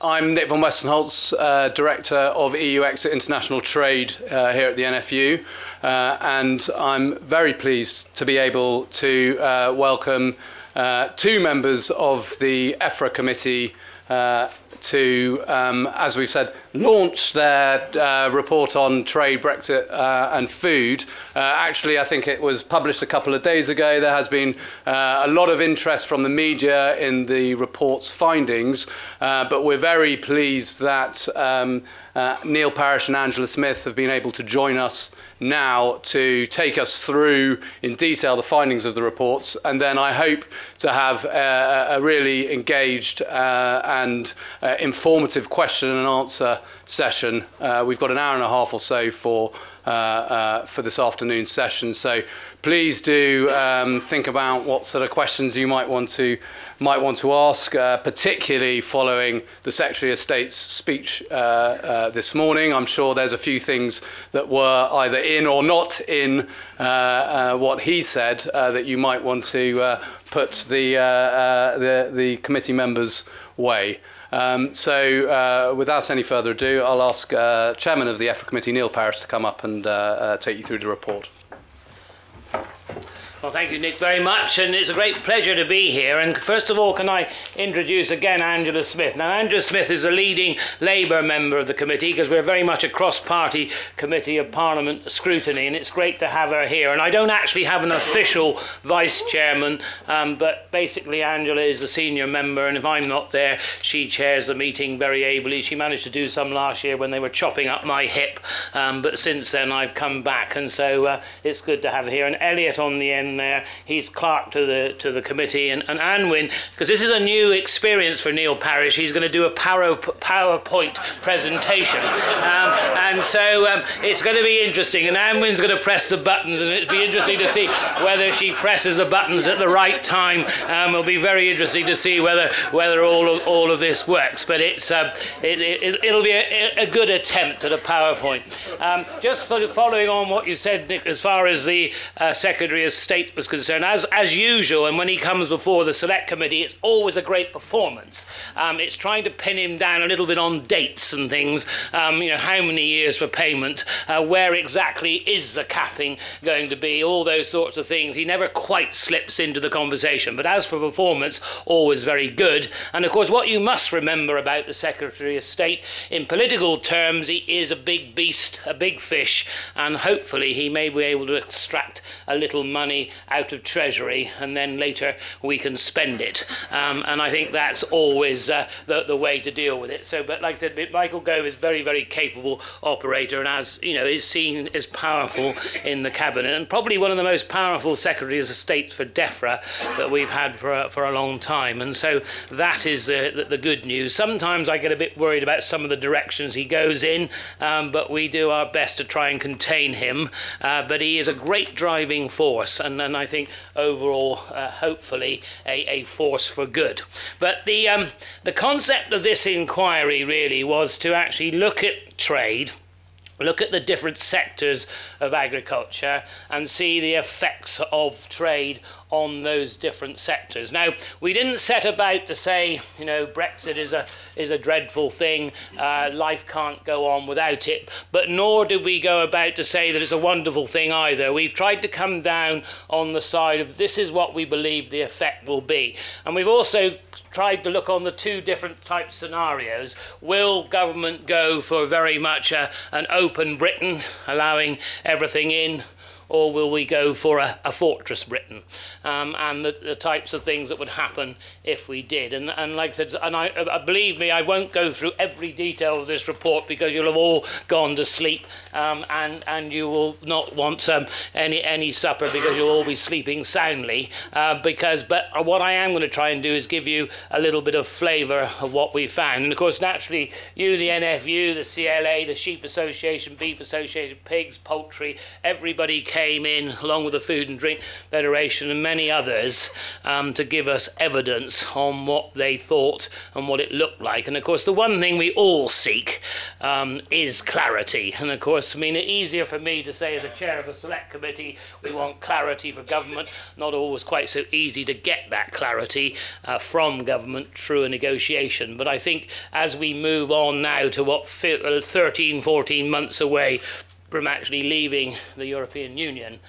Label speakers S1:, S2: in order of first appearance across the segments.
S1: I'm Nick von Westenholz, Director of EU Exit International Trade here at the NFU, and I'm very pleased to be able to welcome two members of the EFRA committee to, as we've said, launch their report on trade, Brexit and food. Actually, I think it was published a couple of days ago. There has been a lot of interest from the media in the report's findings, but we're very pleased that Neil Parish and Angela Smith have been able to join us now to take us through in detail the findings of the reports, and then I hope to have a really engaged and informative question and answer session. We've got an hour and a half or so for this afternoon's session, so please do think about what sort of questions you might want to ask, particularly following the Secretary of State's speech this morning. I'm sure there's a few things that were either in or not in what he said that you might want to put the committee members' way. So without any further ado, I'll ask Chairman of the EFRA Committee, Neil Parish, to come up and take you through the report.
S2: Well, thank you, Nick, very much, and it's a great pleasure to be here. And first of all, can I introduce again Angela Smith? Now, Angela Smith is a leading Labour member of the committee, because we're very much a cross-party committee of Parliament scrutiny, and it's great to have her here. And I don't actually have an official vice-chairman, but basically Angela is the senior member, and if I'm not there, she chairs the meeting very ably. She managed to do some last year when they were chopping up my hip, but since then I've come back, and so it's good to have her here. And Elliot on the end there, he's clerk to the committee, and Anwin, because this is a new experience for Neil Parish, he's going to do a PowerPoint presentation, and so it's going to be interesting, and Anwin's going to press the buttons, and it'll be interesting to see whether she presses the buttons at the right time. It'll be very interesting to see whether all of this works, but it'll be a good attempt at a PowerPoint. Just following on what you said, Nick, as far as the Secretary of State was concerned, as usual, and when he comes before the Select Committee, it's always a great performance. It's trying to pin him down a little bit on dates and things, you know, how many years for payment, where exactly is the capping going to be, all those sorts of things. He never quite slips into the conversation, but as for performance, always very good. And of course, what you must remember about the Secretary of State, in political terms, he is a big beast, a big fish, and hopefully he may be able to extract a little money out of Treasury, and then later we can spend it. And I think that's always the way to deal with it. So, but like I said, Michael Gove is very, very capable operator, and as you know, is seen as powerful in the cabinet, and probably one of the most powerful Secretaries of State for DEFRA that we've had for a long time. And so that is the good news. Sometimes I get a bit worried about some of the directions he goes in, but we do our best to try and contain him. But he is a great driving force, and I think overall, hopefully, a force for good. But the concept of this inquiry really was to actually look at trade, look at the different sectors of agriculture, and see the effects of trade on those different sectors. Now, we didn't set about to say, you know, Brexit is a dreadful thing, life can't go on without it, but nor did we go about to say that it's a wonderful thing either. We've tried to come down on the side of this is what we believe the effect will be. And we've also tried to look on the two different type scenarios. Will government go for very much an open Britain, allowing everything in, or will we go for a fortress Britain, and the types of things that would happen if we did. And like I said, and believe me, I won't go through every detail of this report, because you'll have all gone to sleep, and you will not want any supper, because you'll all be sleeping soundly. But what I am going to try and do is give you a little bit of flavour of what we found. And of course, naturally, you, the NFU, the CLA, the Sheep Association, Beef Association, Pigs, Poultry, everybody came came in, along with the Food and Drink Federation and many others, to give us evidence on what they thought and what it looked like. And of course, the one thing we all seek is clarity. And of course, I mean, it's easier for me to say as a chair of a select committee, we want clarity for government. Not always quite so easy to get that clarity from government through a negotiation. But I think as we move on now to what 13, 14 months away from actually leaving the European Union,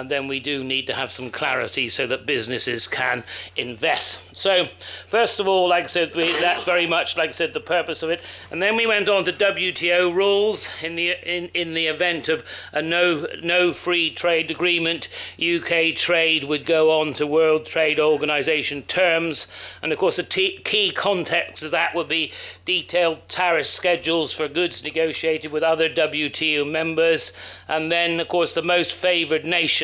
S2: then we do need to have some clarity so that businesses can invest. So, first of all, like I said, that's very much, like I said, the purpose of it. And then we went on to WTO rules in the event of a no free trade agreement. UK trade would go on to World Trade Organization terms. And of course, the key context of that would be detailed tariff schedules for goods negotiated with other WTO members. And then, of course, the most favored nation.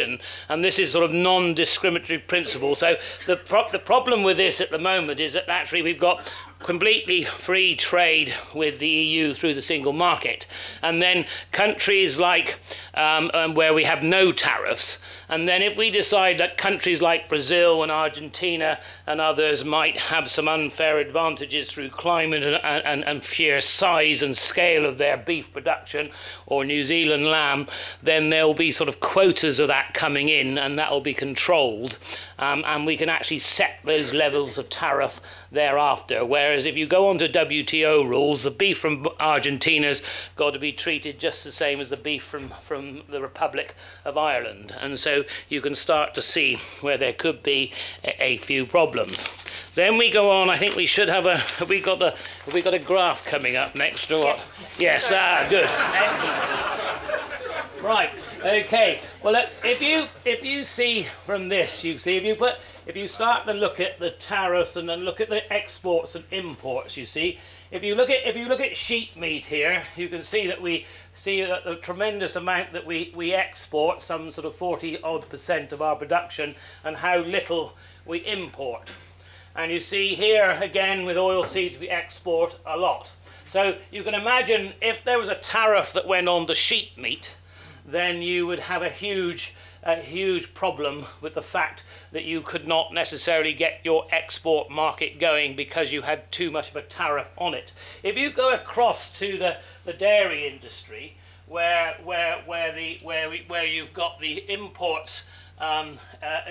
S2: And this is sort of non-discriminatory principle. So the problem with this at the moment is that actually we've got completely free trade with the EU through the single market, and then countries like where we have no tariffs, and then if we decide that countries like Brazil and Argentina and others might have some unfair advantages through climate and sheer size and scale of their beef production, or New Zealand lamb, then there'll be sort of quotas of that coming in, and that will be controlled, and we can actually set those levels of tariff thereafter. Whereas if you go on to WTO rules, the beef from Argentina's got to be treated just the same as the beef from the Republic of Ireland. And so you can start to see where there could be a few problems. Then we go on. I think we should have have we got a graph coming up next or what? Yes, good. Excellent. Right. Okay. Well, if you see from this, you see if you start to look at the tariffs and then look at the exports and imports, you see, if you look at sheep meat here, you can see that the tremendous amount that we export, some sort of 40% of our production, and how little we import. And you see here again with oilseeds we export a lot. So you can imagine if there was a tariff that went on to sheep meat, then you would have a huge problem with the fact that you could not necessarily get your export market going because you had too much of a tariff on it. If you go across to the dairy industry, where you've got the imports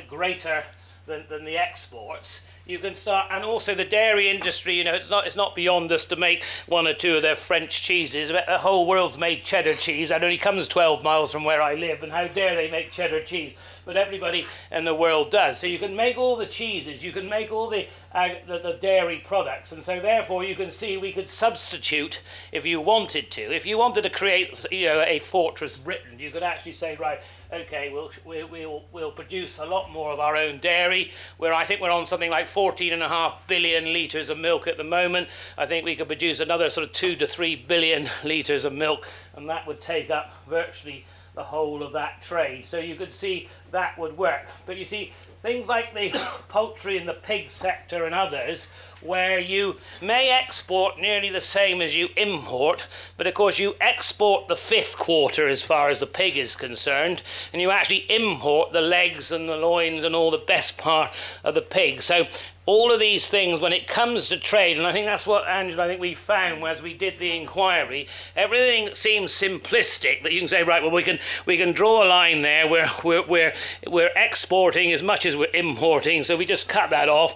S2: greater than the exports, you can start, and also the dairy industry, you know, it's not beyond us to make one or two of their French cheeses. The whole world's made cheddar cheese. It only comes 12 miles from where I live, and how dare they make cheddar cheese? But everybody in the world does. So you can make all the cheeses, you can make all the dairy products, and so therefore you can see we could substitute if you wanted to. If you wanted to create, you know, a fortress Britain, you could actually say, right, okay, we'll produce a lot more of our own dairy, where I think we're on something like 14.5 billion litres of milk at the moment. I think we could produce another sort of 2 to 3 billion litres of milk, and that would take up virtually the whole of that trade. So you could see that would work. But you see, things like the poultry and the pig sector and others, where you may export nearly the same as you import, but of course you export the fifth quarter as far as the pig is concerned, and you actually import the legs and the loins and all the best part of the pig. So all of these things, when it comes to trade, and I think that's what, Angela, I think we found as we did the inquiry, everything seems simplistic, that you can say, right, well, we can draw a line there where we're exporting as much as we're importing, so we just cut that off,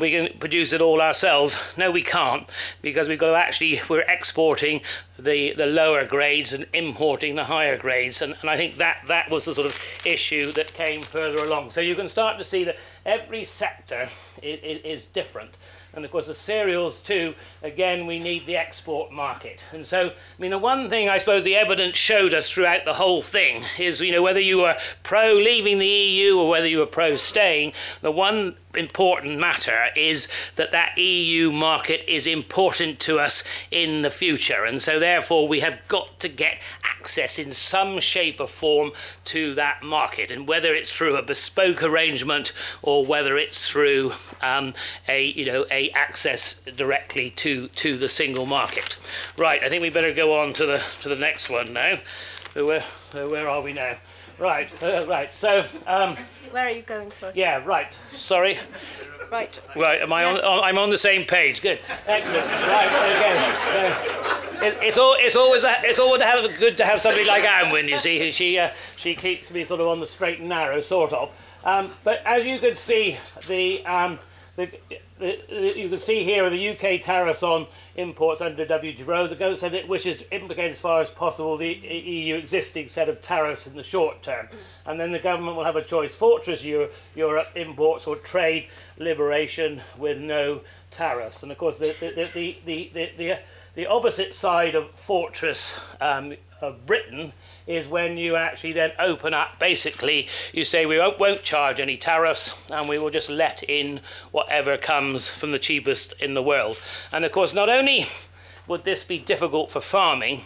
S2: we can produce it all ourselves. No, we can't, because we've got to actually, we're exporting the lower grades and importing the higher grades, and I think that was the sort of issue that came further along. So you can start to see that every sector is different. And of course the cereals too, again, we need the export market. And so, I mean, the one thing I suppose the evidence showed us throughout the whole thing is, you know, whether you were pro leaving the EU or whether you were pro staying, the one important matter is that EU market is important to us in the future, and so therefore we have got to get access in some shape or form to that market, and whether it's through a bespoke arrangement or whether it's through a access directly to the single market. Right, I think we better go on to the next one now. So where are we now? Right, right. So,
S3: where are you going, sorry?
S2: yeah, right. Sorry.
S3: Right.
S2: Right. Am I
S3: Yes.
S2: on? I'm on the same page. Good. Excellent. Right. Okay. It's always good to have somebody like Anwin. You see, she keeps me sort of on the straight and narrow, sort of. But as you can see, you can see here the UK tariffs on imports under WTO, so it wishes to implicate as far as possible the EU existing set of tariffs in the short term. And then the government will have a choice: Fortress Europe imports or trade liberation with no tariffs. And of course the opposite side of Fortress of Britain is when you actually then open up, basically you say we won't charge any tariffs and we will just let in whatever comes from the cheapest in the world. And of course not only would this be difficult for farming,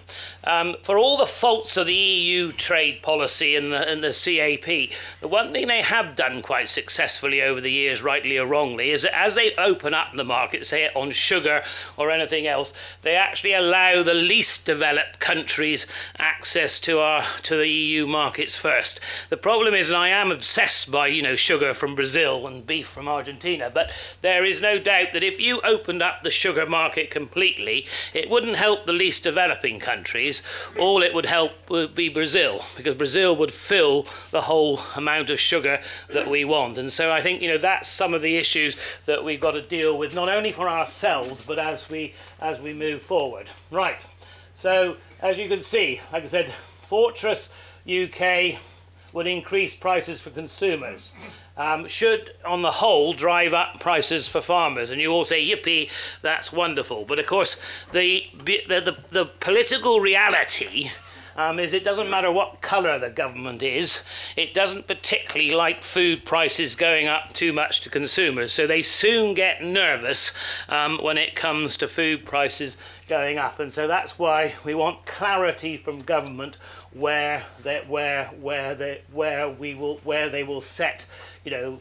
S2: for all the faults of the EU trade policy and the CAP, the one thing they have done quite successfully over the years, rightly or wrongly, is that as they open up the market, say on sugar or anything else, they actually allow the least developed countries access to the EU markets first. The problem is, and I am obsessed by sugar from Brazil and beef from Argentina, but there is no doubt that if you opened up the sugar market completely, it wouldn't help the least developing countries. All it would help would be Brazil, because Brazil would fill the whole amount of sugar that we want. And so I think that's some of the issues that we've got to deal with, not only for ourselves but as we move forward. Right. So as you can see, like I said, Fortress UK would increase prices for consumers. Should, on the whole, drive up prices for farmers. And you all say, yippee, that's wonderful. But of course, the political reality is it doesn't matter what colour the government is, it doesn't particularly like food prices going up too much to consumers. So they soon get nervous when it comes to food prices going up. And so that's why we want clarity from government where they will set.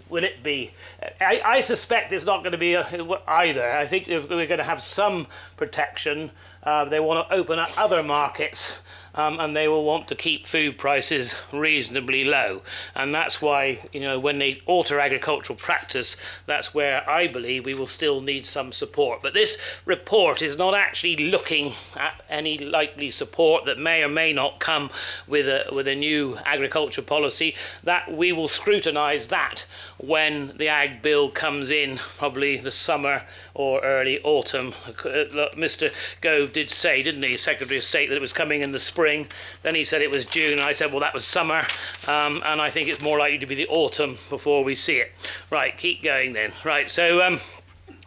S2: Will it be? I suspect it's not going to be either. I think if we're going to have some protection. They want to open up other markets, and they will want to keep food prices reasonably low. And that's why, when they alter agricultural practice, that's where I believe we will still need some support. But this report is not actually looking at any likely support that may or may not come with a new agriculture policy. That we will scrutinise that when the Ag Bill comes in, probably the summer or early autumn. Mr. Gove did say, didn't he, Secretary of State, that it was coming in the spring. Then he said it was June, and I said, well, that was summer, and I think it's more likely to be the autumn before we see it. Right, keep going then. Right, so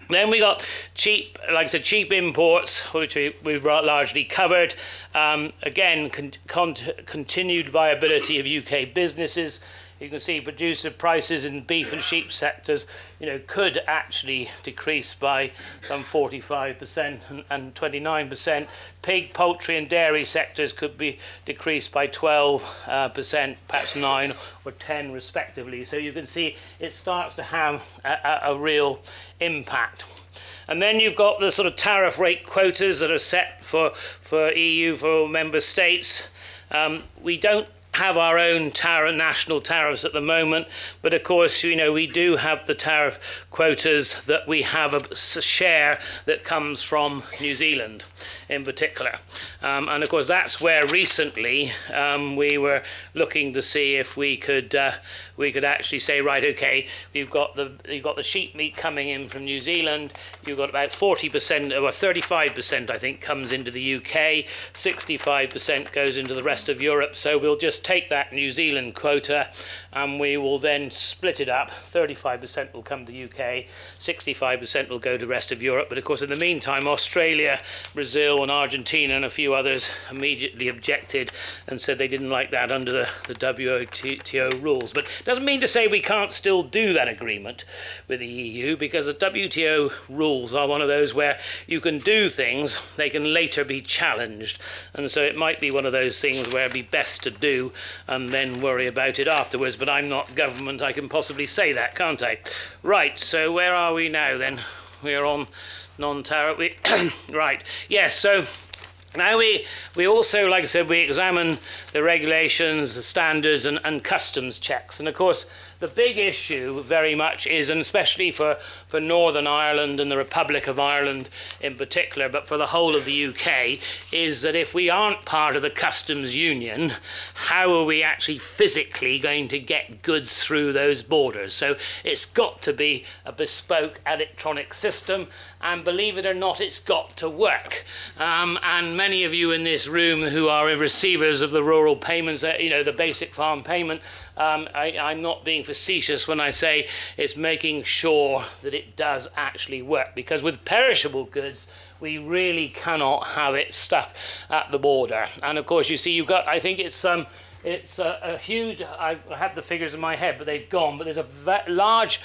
S2: then we got cheap, like I said, cheap imports, which we've largely covered. Again, continued viability of UK businesses. You can see producer prices in beef and sheep sectors, could actually decrease by some 45% and 29%. Pig, poultry and dairy sectors could be decreased by 12%, perhaps 9 or 10 respectively. So you can see it starts to have a real impact. And then you've got the sort of tariff rate quotas that are set for EU, for member states. We don't have our own national tariffs at the moment, but of course we do have the tariff quotas that we have a share that comes from New Zealand in particular, and of course that's where recently we were looking to see if we could actually say, right, okay, you've got the sheep meat coming in from New Zealand, you've got about 40% or 35% I think comes into the UK, 65% goes into the rest of Europe, so we'll just take that New Zealand quota and we will then split it up. 35% will come to the UK, 65% will go to the rest of Europe. But of course in the meantime Australia, Brazil and Argentina and a few others immediately objected and said they didn't like that under the WTO rules. But it doesn't mean to say we can't still do that agreement with the EU, because the WTO rules are one of those where you can do things, they can later be challenged, and so it might be one of those things where it'd be best to do and then worry about it afterwards. But I'm not government, I can possibly say that, can't I? Right, so where are we now then? We're on non-tariff. Right, yes, so Now we also, like I said, we examine the regulations, the standards and customs checks. And of course, the big issue very much is, and especially for Northern Ireland and the Republic of Ireland in particular, but for the whole of the UK, is that if we aren't part of the customs union, how are we actually physically going to get goods through those borders? So it's got to be a bespoke electronic system, and believe it or not, it's got to work. And many of you in this room who are receivers of the rural payments, the basic farm payment, I'm not being facetious when I say it's making sure that it does actually work, because with perishable goods we really cannot have it stuck at the border. And of course, you see, you've got, I think it's a huge, I had the figures in my head, but they've gone, but there's a large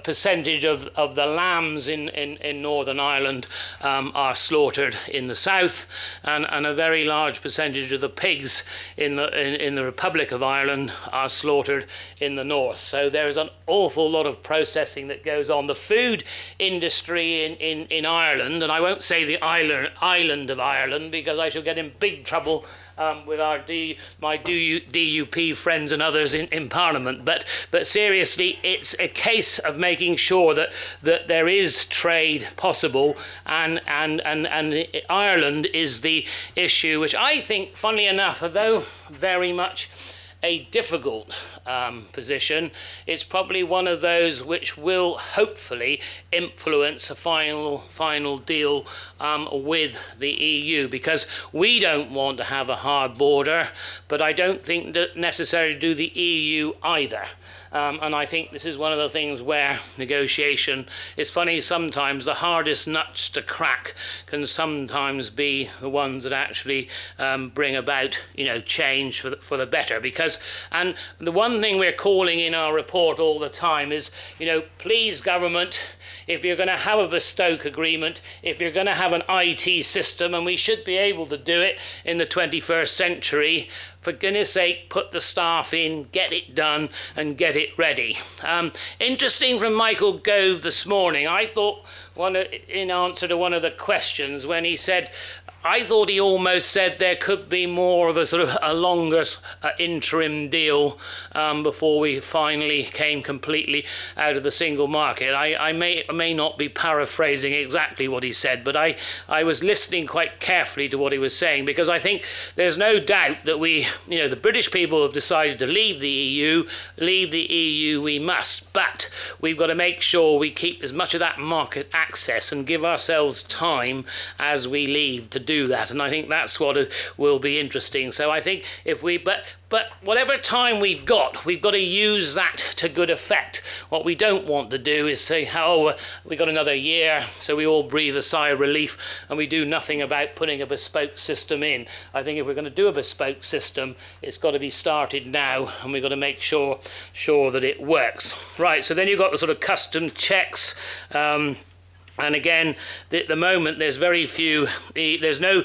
S2: percentage of the lambs in Northern Ireland are slaughtered in the south, and a very large percentage of the pigs in the Republic of Ireland are slaughtered in the north. So there's an awful lot of processing that goes on. The food industry in Ireland, and I won't say the island of Ireland because I shall get in big trouble with my DUP friends and others in Parliament, but seriously, it's a case of making sure that there is trade possible, and Ireland is the issue, which I think, funnily enough, although very much a difficult position, it's probably one of those which will hopefully influence a final deal with the EU, because we don't want to have a hard border, but I don't think that necessarily do the EU either. And I think this is one of the things where negotiation is funny. Sometimes the hardest nuts to crack can sometimes be the ones that actually bring about, change for the better. Because, and the one thing we're calling in our report all the time is, please government, if you're going to have a bespoke agreement, if you're going to have an IT system, and we should be able to do it in the 21st century, for goodness sake, put the staff in, get it done, and get it ready. Interesting from Michael Gove this morning, I thought, in answer to one of the questions, when he said, I thought he almost said there could be more of a sort of a longer interim deal before we finally came completely out of the single market. I may not be paraphrasing exactly what he said, but I was listening quite carefully to what he was saying, because I think there's no doubt that the British people have decided to leave the EU. Leave the EU we must, but we've got to make sure we keep as much of that market access and give ourselves time as we leave to do that, and I think that's what will be interesting. So I think if we, but whatever time we've got to use that to good effect. What we don't want to do is say, oh, we got another year, so we all breathe a sigh of relief and we do nothing about putting a bespoke system in. I think if we're going to do a bespoke system, it's got to be started now, and we've got to make sure that it works. Right, so then you've got the sort of custom checks. And again, at the moment, there's very few. There's no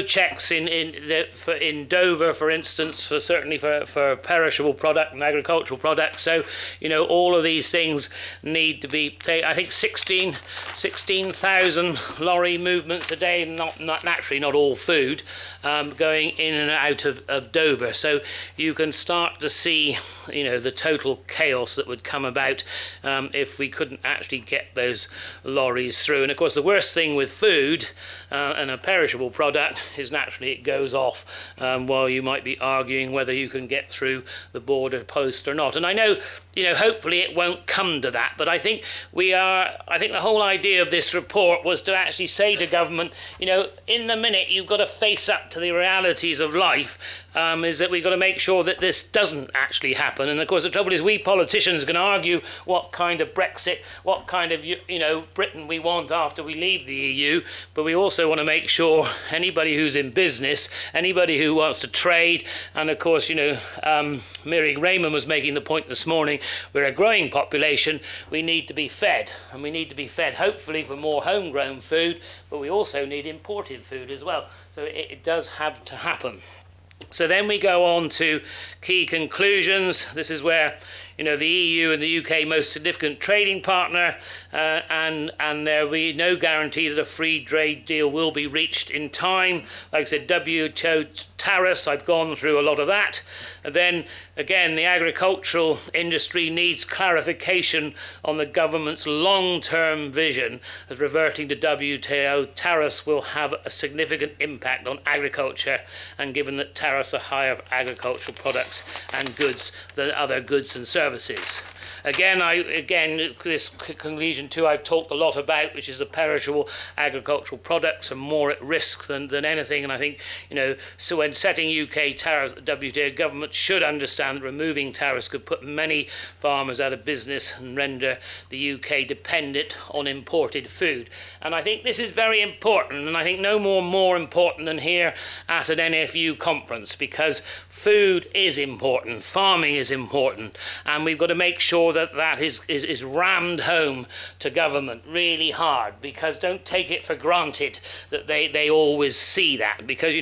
S2: checks in Dover, for instance, certainly for perishable product and agricultural products. So all of these things need to be. I think 16,000 lorry movements a day. Not naturally not all food going in and out of Dover. So you can start to see the total chaos that would come about if we couldn't actually get those lorries through. And of course, the worst thing with food and a perishable product is naturally it goes off while you might be arguing whether you can get through the border post or not. And I know, hopefully it won't come to that, but I think I think the whole idea of this report was to actually say to government, in the minute you've got to face up to the realities of life, is that we've got to make sure that this doesn't actually happen. And of course, the trouble is we politicians can argue what kind of Brexit, what kind of, Britain we want after we leave the EU, but we also want to make sure anybody who's in business, anybody who wants to trade, and of course, Mary Raymond was making the point this morning, we're a growing population, we need to be fed, and we need to be fed hopefully for more homegrown food, but we also need imported food as well. So it does have to happen. So then we go on to key conclusions. This is where, the EU and the UK most significant trading partner, and there will be no guarantee that a free trade deal will be reached in time. Like I said, WTO tariffs, I've gone through a lot of that. And then again, the agricultural industry needs clarification on the government's long-term vision as reverting to WTO tariffs will have a significant impact on agriculture, and given that tariffs are higher for agricultural products and goods than other goods and services. Again, this conclusion too I've talked a lot about, which is the perishable agricultural products are more at risk than anything. And I think, so when setting UK tariffs, the WTO government should understand that removing tariffs could put many farmers out of business and render the UK dependent on imported food. And I think this is very important, and I think no more important than here at an NFU conference, because food is important, farming is important, and we've got to make sure that that is rammed home to government really hard, because don't take it for granted that they always see that. Because,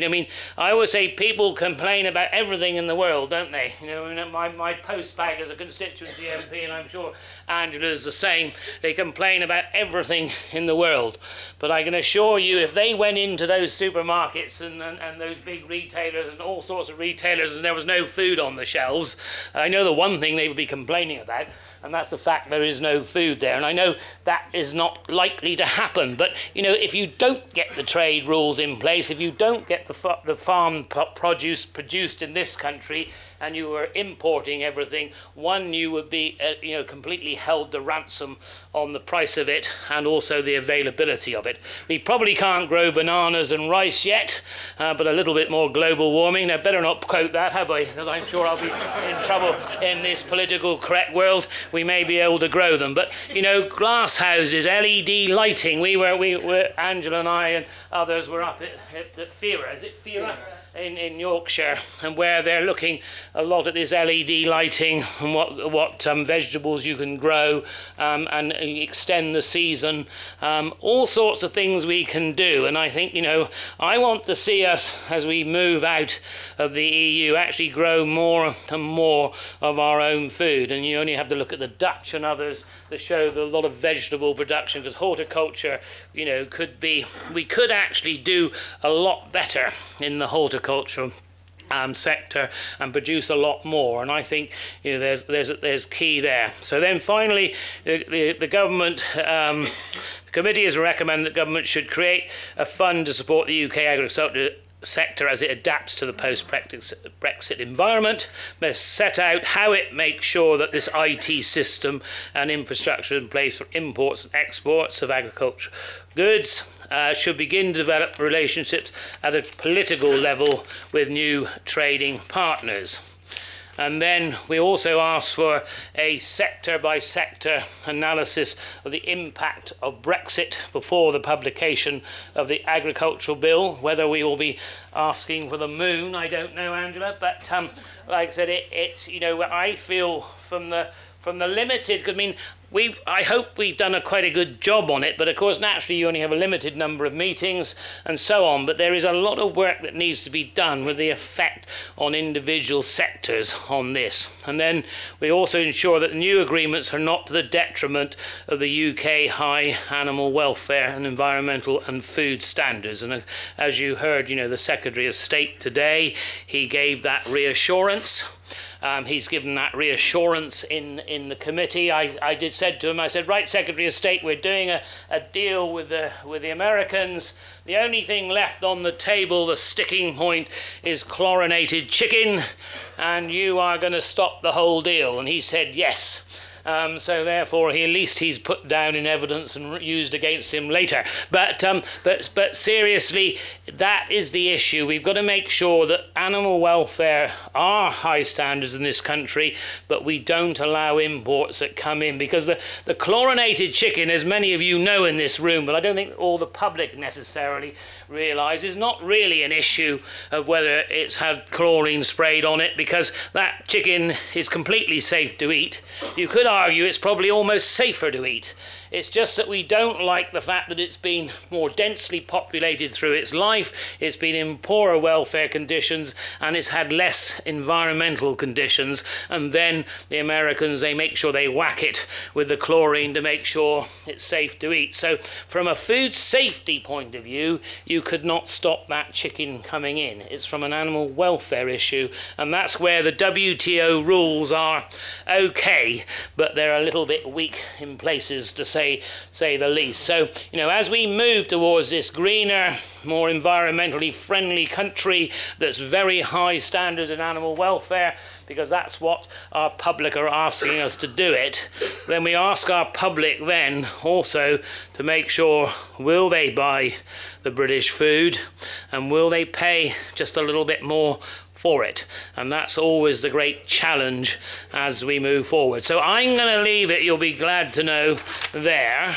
S2: I always say people complain about everything in the world, don't they? My post bag as a constituency MP, and I'm sure Angela's the same, they complain about everything in the world. But I can assure you, if they went into those supermarkets and those big retailers and all sorts of retailers and there was no food on the shelves, I know the one thing they would be complaining about, and that's the fact there is no food there. And I know that is not likely to happen. But, if you don't get the trade rules in place, if you don't get the farm produce produced in this country, and you were importing everything, you would be, completely held to ransom on the price of it and also the availability of it. We probably can't grow bananas and rice yet, but a little bit more global warming. Now, better not quote that, have I? Because I'm sure I'll be in trouble in this political correct world. We may be able to grow them. But, glass houses, LED lighting. We were Angela and I and others were up at EFRA. Is it EFRA? In Yorkshire, and where they're looking a lot at this LED lighting and what vegetables you can grow and extend the season, all sorts of things we can do. And I think, I want to see us, as we move out of the EU, actually grow more and more of our own food. And you only have to look at the Dutch and others that show a lot of vegetable production, because horticulture, we could actually do a lot better in the horticultural sector and produce a lot more. And I think there's key there. So then finally, the government, the committee has recommended that government should create a fund to support the UK agriculture sector as it adapts to the post-Brexit environment. Must set out how it makes sure that this IT system and infrastructure in place for imports and exports of agricultural goods should begin to develop relationships at a political level with new trading partners. And then we also ask for a sector-by-sector analysis of the impact of Brexit before the publication of the agricultural bill. Whether we will be asking for the moon, I don't know, Angela. But like I said, I feel from the limited, because I hope we've done quite a good job on it, but of course naturally you only have a limited number of meetings and so on, but there is a lot of work that needs to be done with the effect on individual sectors on this. And then we also ensure that the new agreements are not to the detriment of the UK high animal welfare and environmental and food standards. And as you heard, the Secretary of State today, he gave that reassurance. He's given that reassurance in the committee. I said to him, right, Secretary of State, we're doing a deal with the Americans. The only thing left on the table, the sticking point, is chlorinated chicken, and you are going to stop the whole deal. And he said yes. So therefore, at least he's put down in evidence and used against him later. But seriously, that is the issue. We've got to make sure that animal welfare are high standards in this country, but we don't allow imports that come in, because the chlorinated chicken, as many of you know in this room, but I don't think all the public necessarily realise, is not really an issue of whether it's had chlorine sprayed on it, because that chicken is completely safe to eat. You could argue it's probably almost safer to eat. It's just that we don't like the fact that it's been more densely populated through its life, it's been in poorer welfare conditions, and it's had less environmental conditions. And then the Americans, they make sure they whack it with the chlorine to make sure it's safe to eat. So from a food safety point of view, you could not stop that chicken coming in. It's from an animal welfare issue, and that's where the WTO rules are okay, but they're a little bit weak in places, to say the least. So, you know, as we move towards this greener, more environmentally friendly country that's very high standards in animal welfare, because that's what our public are asking us to do it, then we ask our public then also to make sure, will they buy the British food, and will they pay just a little bit more for it? And that's always the great challenge as we move forward. So I'm going to leave it, you'll be glad to know, there.